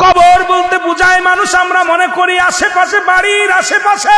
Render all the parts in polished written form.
কবর বলতে বুঝায় মানুষ আমরা মনে করি আশেপাশে, বাড়ির আশেপাশে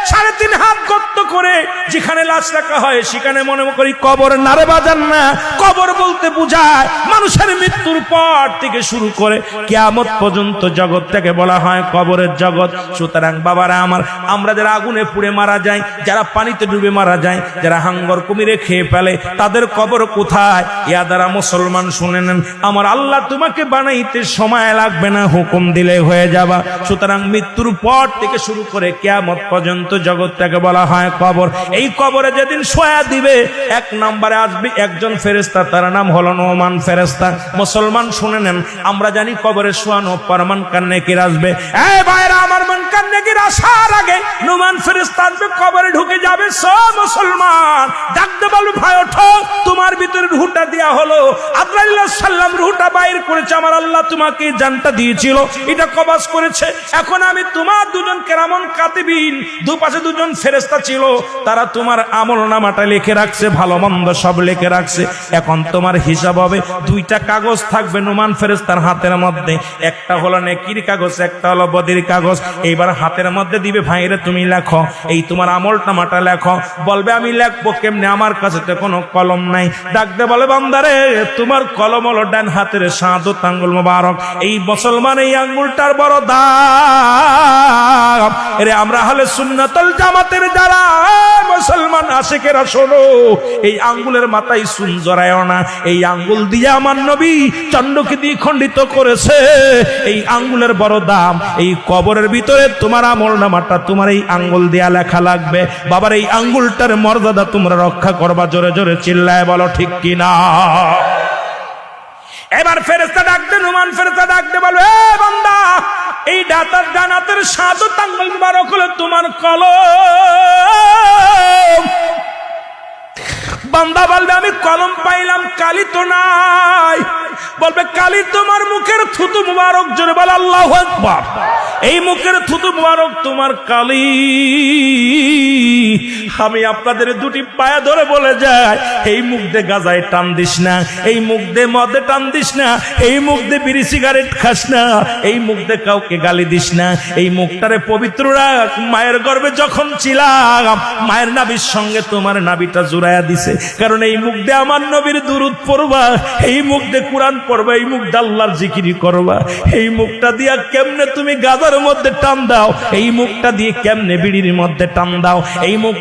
3.5 হাত গর্ত করে যেখানে লাশ রাখা হয় সেখানে মনে করি কবর। নারে বাজান না, কবর বলতে বুঝায় মানুষের মৃত্যুর পর থেকে শুরু করে কিয়ামত পর্যন্ত জগৎটাকে বলা হয় কবরের জগৎ। সুতরাং বাবারা আমার, আমরা যারা আগুনে পুড়ে মারা যায়, যারা পানিতে ডুবে মারা যায়, যারা হাঙ্গর কুমিরে খেয়ে ফেলে, তাদের কবর কোথায়? ইয়া দ্বারা মুসলমান শুনে নেন, আমার আল্লাহ তোমাকে বানাইতে সময় লাগবে না, হুকুম দিলে হয়ে যাবা। সুতরাং মৃত্যুর পর থেকে শুরু করে কিয়ামত পর্যন্ত জগৎটাকে বলা হয় কবর। এই কবরে যেদিন শোয়া দিবে, 1 নম্বরে আসবে একজন ফেরেশতা, তার নাম হলো নোমান ফেরেশতা। মুসলমান শুনে নেন, আমরা জানি কবরে শোয়ানো পর মুনকার নেকির আসবে। এই ভাইরা আমার, মুনকার নেকির আসার আগে নোমান ফেরেশতা আসবে, কবরে ঢুকে যাবে। সব মুসলমান ডাকতে বলবে, ভাই ওঠো, তোমার ভিতরে রূহটা দেয়া হলো। আজরাইল আলাইহিস সালাম রূহটা বাইর করেছে, আমার আল্লাহ তোমাকে জানটা দিয়েছিল, এটা কবজ করেছে। এখন আমি তোমার দুজন কেরামন কাতিবিন, দুপাশে দুজন ফেরেশতা ছিল, তারা তোমার আমলনামাটা লিখে রাখছে, ভালো মন্দ সব লিখে রাখছে। এখন তোমার হিসাব হবে, 2টা কাগজ থাকবে নোমান ফেরেশতার হাতের মধ্যে, একটা হলো নেকির কাগজ, একটা হলো বদির কাগজ। এইবার হাতের মধ্যে দিবে, ভাইরে তুমি লেখো, এই তোমার আমলনামাটা লেখো। বলবে আমি লিখবো কেমনে, আমার কাছে তো কোনো কলম নাই। ডাকতে বলে, বান্দারে তোমার কলম হলো ডান হাতের শাহাদাত আঙ্গুল মোবারক, এই মুসলমান এই আঙ্গুলটার বড় দাম। এরে আমরা আহলে সুন্নাতুল জামাতের যারা মুসলমান আশিকেরা, শোনো, এই আঙ্গুলের মাথায় চুন জড়ায়ও না। এই আঙ্গুল দিয়ে আমার নবী চন্ডকে দিয়ে খণ্ডিত করেছে, এই আঙ্গুলের বড় দাম। এই কবরের ভিতরে তোমার আমলনামাটা তোমার এই আঙ্গুল দিয়া লেখা লাগবে। বাবার এই আঙ্গুলটার মর্যাদা তোমরা রক্ষা করবা। জোরে জোরে চিল্লায় বলো ঠিক কিনা। এবার ফেরেশতা ডাকতে, নোমান ফেরেশতা ডাকতে বলবে, এ বান্দা, এই ডান হাতের শাহাদাত আঙ্গুল মুবারক হলো তোমার কলম। বান্দা বলবে, আমি কলম পাইলাম, কালি তো নাই। বলবে, কালি তোমার মুখের থুতু মুবারক। জোরে বল আল্লাহু আকবার। এই মুখের থুতু মুবারক তোমার কালি। আমি আপনাদের 2টি পায়া ধরে বলে যাই, এই মুখ দিয়ে গাজায় টান দিস না, এই মুখ দিয়ে মদে টান দিস না, এই মুখ দিয়ে বিড়ি সিগারেট খাস না, এই মুখ দিয়ে কাউকে গালি দিস না। এই মুখটারে পবিত্র রাখ। মায়ের গর্ভে যখন ছিলাম, মায়ের নাভির সঙ্গে তোমার নাভিটা জুড়াইয়া দিছে, কারণ এই মুখ দিয়ে আমার নবীর দুরূদ পড়বা, এই মুখ দিয়ে কোরআন পড়বা, এই মুখ দিয়ে আল্লাহর জিকির করবা। এই মুখটা দিয়া কেমনে তুমি গাজার মধ্যে টান দাও, এই মুখটা দিয়ে কেমনে বিড়ির মধ্যে টান দাও, এই মুখ